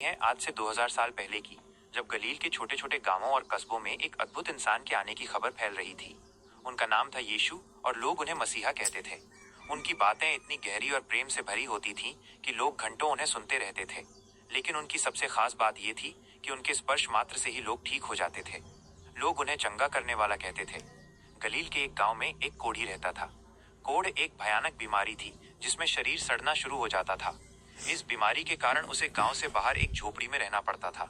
है आज से 2000 साल पहले की, जब गलील के छोटे छोटे गांवों और कस्बों में एक अद्भुत इंसान के आने की खबर फैल रही थी। उनका नाम था यीशु और लोग उन्हें मसीहा कहते थे। उनकी बातें इतनी गहरी और प्रेम से भरी होती थीं कि लोग घंटों उन्हें सुनते रहते थे। लेकिन उनकी सबसे खास बात यह थी कि उनके स्पर्श मात्र से ही लोग ठीक हो जाते थे। लोग उन्हें चंगा करने वाला कहते थे। गलील के एक गांव में एक कोढ़ी रहता था। कोढ़ एक भयानक बीमारी थी जिसमें शरीर सड़ना शुरू हो जाता था। इस बीमारी के कारण उसे गांव से बाहर एक झोपड़ी में रहना पड़ता था।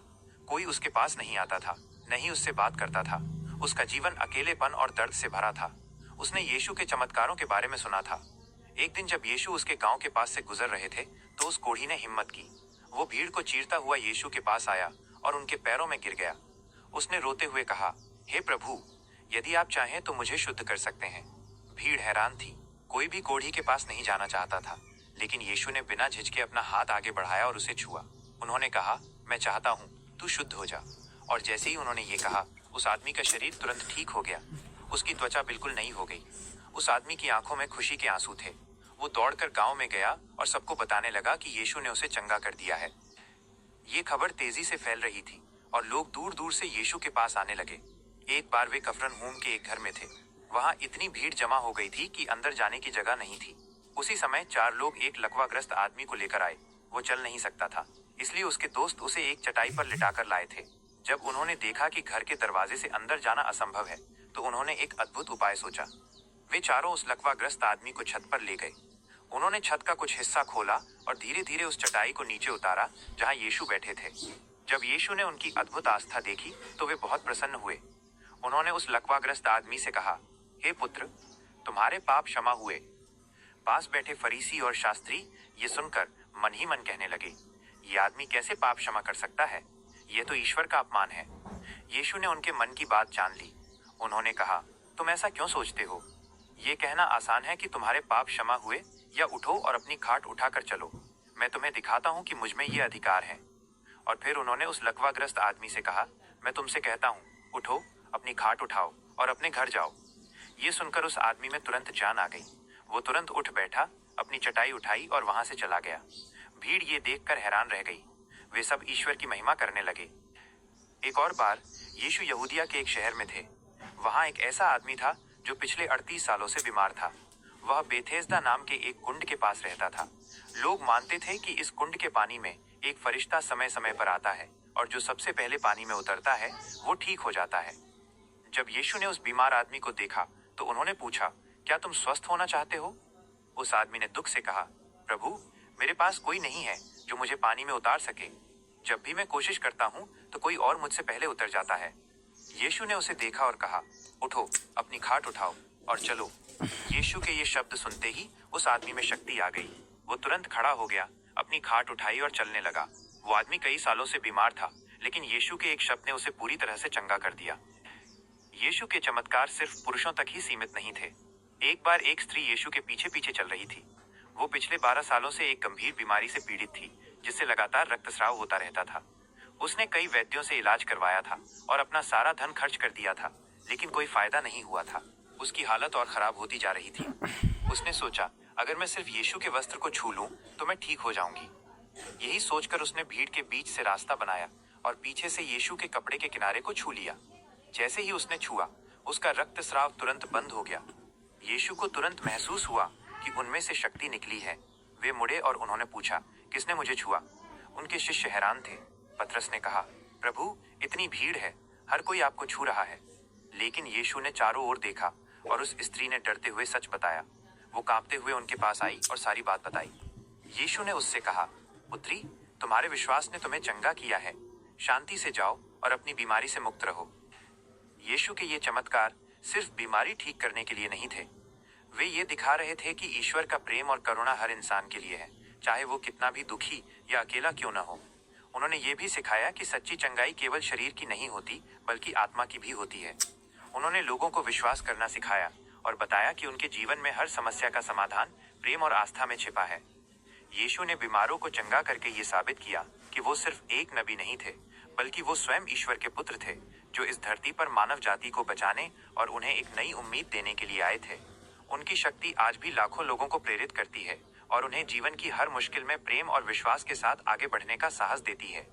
कोई उसके पास नहीं आता था, न ही उससे बात करता था। उसका जीवन अकेलेपन और दर्द से भरा था। उसने यीशु के चमत्कारों के बारे में सुना था। एक दिन जब यीशु उसके गांव के पास से गुजर रहे थे तो उस कोढ़ी ने हिम्मत की। वो भीड़ को चीरता हुआ यीशु के पास आया और उनके पैरों में गिर गया। उसने रोते हुए कहा, हे प्रभु, यदि आप चाहें तो मुझे शुद्ध कर सकते हैं। भीड़ हैरान थी। कोई भी कोढ़ी के पास नहीं जाना चाहता था, लेकिन यीशु ने बिना झिझके अपना हाथ आगे बढ़ाया और उसे छुआ। उन्होंने कहा, मैं चाहता हूँ, तू शुद्ध हो जा। और जैसे ही उन्होंने ये कहा, उस आदमी का शरीर तुरंत ठीक हो गया। उसकी त्वचा बिल्कुल नई हो गई। उस आदमी की आंखों में खुशी के आंसू थे। वो दौड़कर गांव में गया और सबको बताने लगा कि यीशु ने उसे चंगा कर दिया है। ये खबर तेजी से फैल रही थी और लोग दूर दूर से यीशु के पास आने लगे। एक बार वे कफरनहूम के एक घर में थे। वहां इतनी भीड़ जमा हो गई थी कि अंदर जाने की जगह नहीं थी। उसी समय 4 लोग एक लकवाग्रस्त आदमी को लेकर आए। वो चल नहीं सकता था, इसलिए उसके दोस्त उसे एक चटाई पर लिटाकर लाए थे। जब उन्होंने देखा कि घर के दरवाजे से अंदर जाना असंभव है, तो उन्होंने एक अद्भुत उपाय सोचा। वे चारों उस लकवाग्रस्त आदमी को छत पर ले गए। उन्होंने छत का कुछ हिस्सा खोला और धीरे धीरे उस चटाई को नीचे उतारा जहां यीशु बैठे थे। जब यीशु ने उनकी अद्भुत आस्था देखी तो वे बहुत प्रसन्न हुए। उन्होंने उस लकवाग्रस्त आदमी से कहा, हे पुत्र, तुम्हारे पाप क्षमा हुए। पास बैठे फरीसी और शास्त्री ये सुनकर मन ही मन कहने लगे, ये आदमी कैसे पाप क्षमा कर सकता है? ये तो ईश्वर का अपमान है। यीशु ने उनके मन की बात जान ली। उन्होंने कहा, तुम ऐसा क्यों सोचते हो? ये कहना आसान है कि तुम्हारे पाप क्षमा हुए, या उठो और अपनी खाट उठाकर चलो। मैं तुम्हें दिखाता हूँ कि मुझमें ये अधिकार है। और फिर उन्होंने उस लकवाग्रस्त आदमी से कहा, मैं तुमसे कहता हूँ, उठो, अपनी खाट उठाओ और अपने घर जाओ। ये सुनकर उस आदमी में तुरंत जान आ गई। वो तुरंत उठ बैठा, अपनी चटाई उठाई और वहां से चला गया। भीड़ ये देखकर हैरान रह गई। वे सब ईश्वर की महिमा करने लगे। एक और बार यीशु यहूदिया के एक शहर में थे। वहां एक ऐसा आदमी था जो पिछले 38 सालों से बीमार था। वह बेथेस्दा नाम के एक कुंड के पास रहता था। लोग मानते थे कि इस कुंड के पानी में एक फरिश्ता समय समय पर आता है और जो सबसे पहले पानी में उतरता है वो ठीक हो जाता है। जब यीशु ने उस बीमार आदमी को देखा तो उन्होंने पूछा, क्या तुम स्वस्थ होना चाहते हो? उस आदमी ने दुख से कहा, प्रभु, मेरे पास कोई नहीं है जो मुझे पानी में उतार सके। जब भी मैं कोशिश करता हूँ तो कोई और मुझसे पहले उतर जाता है। यीशु ने उसे देखा और कहा, उठो, अपनी खाट उठाओ और चलो। यीशु के ये शब्द सुनते ही उस आदमी में शक्ति आ गई। वो तुरंत खड़ा हो गया, अपनी खाट उठाई और चलने लगा। वो आदमी कई सालों से बीमार था, लेकिन यीशु के एक शब्द ने उसे पूरी तरह से चंगा कर दिया। यीशु के चमत्कार सिर्फ पुरुषों तक ही सीमित नहीं थे। एक बार एक स्त्री यीशु के पीछे पीछे चल रही थी। वो पिछले 12 सालों से एक गंभीर बीमारी से पीड़ित थी, जिससे लगातार रक्तस्राव होता रहता था। उसने कई वैद्यों से इलाज करवाया था और अपना सारा धन खर्च कर दिया था, लेकिन कोई फायदा नहीं हुआ था। उसकी हालत और खराब होती जा रही थी। उसने सोचा, अगर मैं सिर्फ यीशु के वस्त्र को छू लूं तो मैं ठीक हो जाऊंगी। यही सोचकर उसने भीड़ के बीच से रास्ता बनाया और पीछे से यीशु के कपड़े के किनारे को छू लिया। जैसे ही उसने छुआ, उसका रक्तस्राव तुरंत बंद हो गया। यीशु को तुरंत महसूस हुआ कि उनमें से शक्ति निकली है। वे मुड़े और उन्होंने पूछा, किसने मुझे छुआ? उनके शिष्य हैरान थे। पतरस ने कहा, प्रभु, इतनी भीड़ है, हर कोई आपको छू रहा है। लेकिन यीशु ने चारों ओर देखा और उस स्त्री ने डरते हुए सच बताया। वो कांपते हुए उनके पास आई और सारी बात बताई। यीशु ने उससे कहा, पुत्री, तुम्हारे विश्वास ने तुम्हें चंगा किया है। शांति से जाओ और अपनी बीमारी से मुक्त रहो। यीशु के ये चमत्कार सिर्फ बीमारी ठीक करने के लिए नहीं थे। वे ये दिखा रहे थे कि ईश्वर का प्रेम और करुणा हर इंसान के लिए है, चाहे वो कितना भी दुखी या अकेला क्यों न हो। उन्होंने ये भी सिखाया कि सच्ची चंगाई केवल शरीर की नहीं होती, बल्कि आत्मा की भी होती है। उन्होंने लोगों को विश्वास करना सिखाया और बताया कि उनके जीवन में हर समस्या का समाधान प्रेम और आस्था में छिपा है। यीशु ने बीमारों को चंगा करके ये साबित किया कि वो सिर्फ एक नबी नहीं थे, बल्कि वो स्वयं ईश्वर के पुत्र थे, जो इस धरती पर मानव जाति को बचाने और उन्हें एक नई उम्मीद देने के लिए आए थे। उनकी शक्ति आज भी लाखों लोगों को प्रेरित करती है और उन्हें जीवन की हर मुश्किल में प्रेम और विश्वास के साथ आगे बढ़ने का साहस देती है।